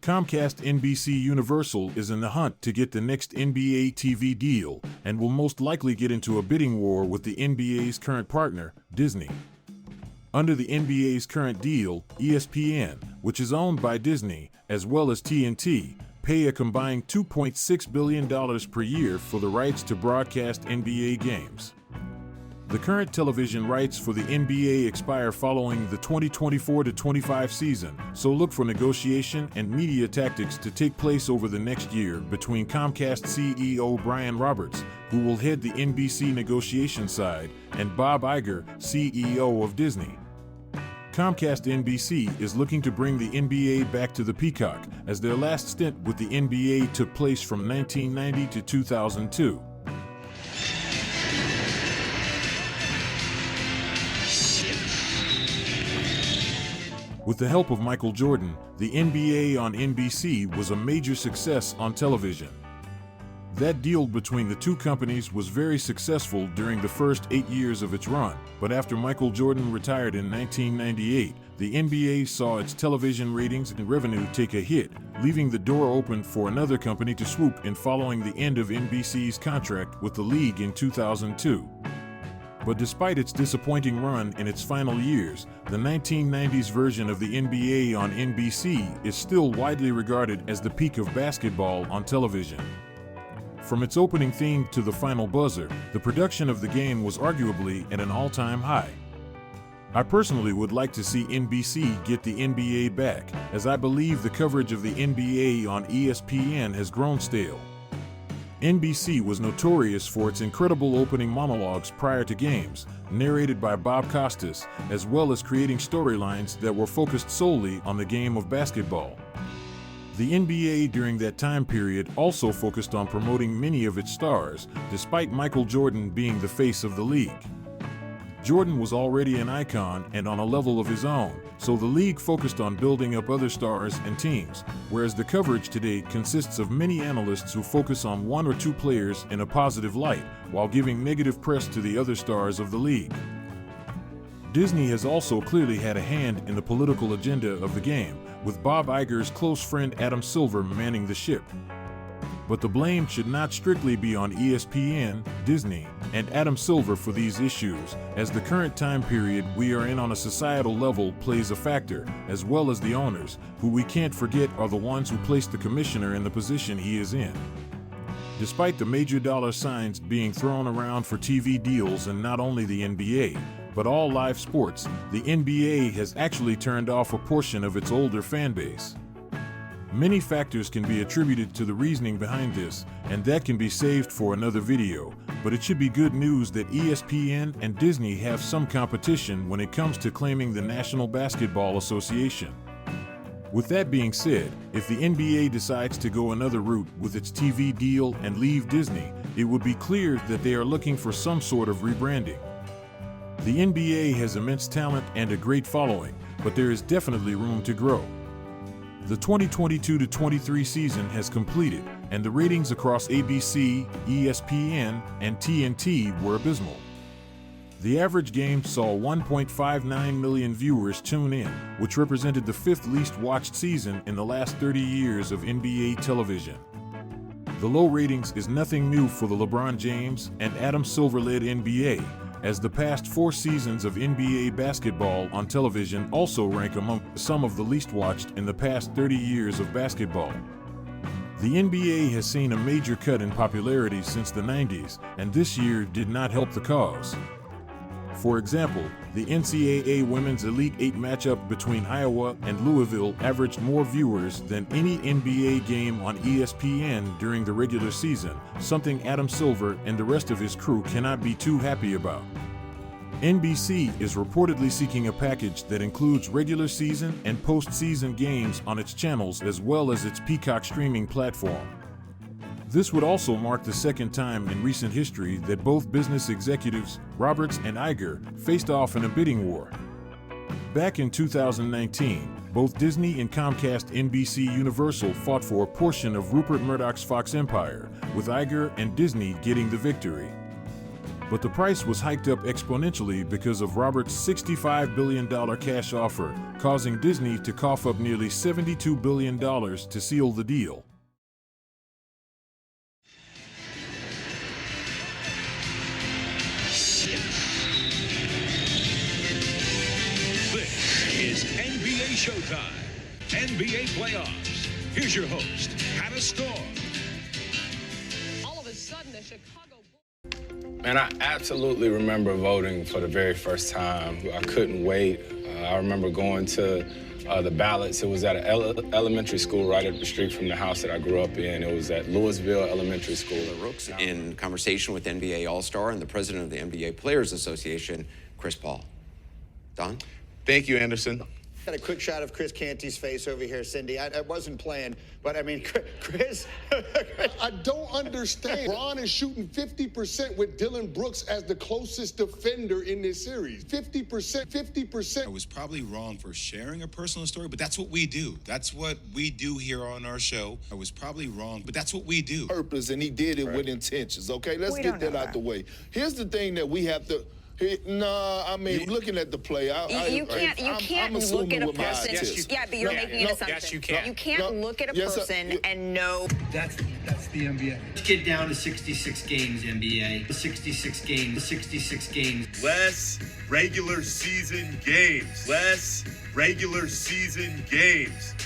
Comcast NBC Universal is in the hunt to get the next NBA TV deal and will most likely get into a bidding war with the NBA's current partner, Disney. Under the NBA's current deal, ESPN, which is owned by Disney, as well as TNT, pay a combined $2.6 billion per year for the rights to broadcast NBA games. The current television rights for the NBA expire following the 2024-25 season, so look for negotiation and media tactics to take place over the next year between Comcast CEO Brian Roberts, who will head the NBC negotiation side, and Bob Iger, CEO of Disney. Comcast NBC is looking to bring the NBA back to the Peacock, as their last stint with the NBA took place from 1990 to 2002. With the help of Michael Jordan, the NBA on NBC was a major success on television. That deal between the two companies was very successful during the first 8 years of its run, but after Michael Jordan retired in 1998, the NBA saw its television ratings and revenue take a hit, leaving the door open for another company to swoop in following the end of NBC's contract with the league in 2002. But despite its disappointing run in its final years, the 1990s version of the NBA on NBC is still widely regarded as the peak of basketball on television. From its opening theme to the final buzzer, the production of the game was arguably at an all-time high. I personally would like to see NBC get the NBA back, as I believe the coverage of the NBA on ESPN has grown stale. NBC was notorious for its incredible opening monologues prior to games, narrated by Bob Costas, as well as creating storylines that were focused solely on the game of basketball. The NBA during that time period also focused on promoting many of its stars, despite Michael Jordan being the face of the league. Jordan was already an icon and on a level of his own, so the league focused on building up other stars and teams, whereas the coverage today consists of many analysts who focus on one or two players in a positive light, while giving negative press to the other stars of the league. Disney has also clearly had a hand in the political agenda of the game, with Bob Iger's close friend Adam Silver manning the ship. But the blame should not strictly be on ESPN, Disney, and Adam Silver for these issues, as the current time period we are in on a societal level plays a factor, as well as the owners, who we can't forget are the ones who placed the commissioner in the position he is in. Despite the major dollar signs being thrown around for TV deals in not only the NBA, but all live sports, the NBA has actually turned off a portion of its older fan base. Many factors can be attributed to the reasoning behind this, and that can be saved for another video, but it should be good news that ESPN and Disney have some competition when it comes to claiming the National Basketball Association. With that being said, if the NBA decides to go another route with its TV deal and leave Disney, it would be clear that they are looking for some sort of rebranding. The NBA has immense talent and a great following, but there is definitely room to grow. The 2022-23 season has completed, and the ratings across ABC, ESPN, and TNT were abysmal. The average game saw 1.59 million viewers tune in, which represented the fifth least watched season in the last 30 years of NBA television. The low ratings is nothing new for the LeBron James and Adam Silver-led NBA, as the past 4 seasons of NBA basketball on television also rank among some of the least watched in the past 30 years of basketball. The NBA has seen a major cut in popularity since the 90s, and this year did not help the cause. For example, the NCAA Women's Elite Eight matchup between Iowa and Louisville averaged more viewers than any NBA game on ESPN during the regular season, something Adam Silver and the rest of his crew cannot be too happy about. NBC is reportedly seeking a package that includes regular season and postseason games on its channels as well as its Peacock streaming platform. This would also mark the second time in recent history that both business executives, Roberts and Iger, faced off in a bidding war. Back in 2019, both Disney and Comcast NBC Universal fought for a portion of Rupert Murdoch's Fox empire, with Iger and Disney getting the victory. But the price was hiked up exponentially because of Robert's $65 billion cash offer, causing Disney to cough up nearly $72 billion to seal the deal. This is NBA Showtime, NBA Playoffs. Here's your host, Hannah Storm. All of a sudden, the Chicago Bulls. Man, I absolutely remember voting for the very first time. I couldn't wait. I remember going to the ballots. It was at an elementary school right up the street from the house that I grew up in. It was at Louisville Elementary School. Rooks in conversation with NBA All-Star and the president of the NBA Players Association, Chris Paul. Don? Thank you, Anderson. Got a quick shot of Chris Canty's face over here, Cindy. I wasn't playing, but I mean, Chris. I don't understand. Ron is shooting 50% with Dylan Brooks as the closest defender in this series. 50%. I was probably wrong for sharing a personal story, but that's what we do. That's what we do here on our show. I was probably wrong, but that's what we do. Purpose, and he did it with intentions, okay? Let's get that out the way. Here's the thing that we have to... looking at the play, You can't look at a person. Yeah, but you're making an assumption. Yes, you can. You can't look at a person and know. That's the NBA. Let's get down to 66 games, NBA. 66 games. Less regular season games.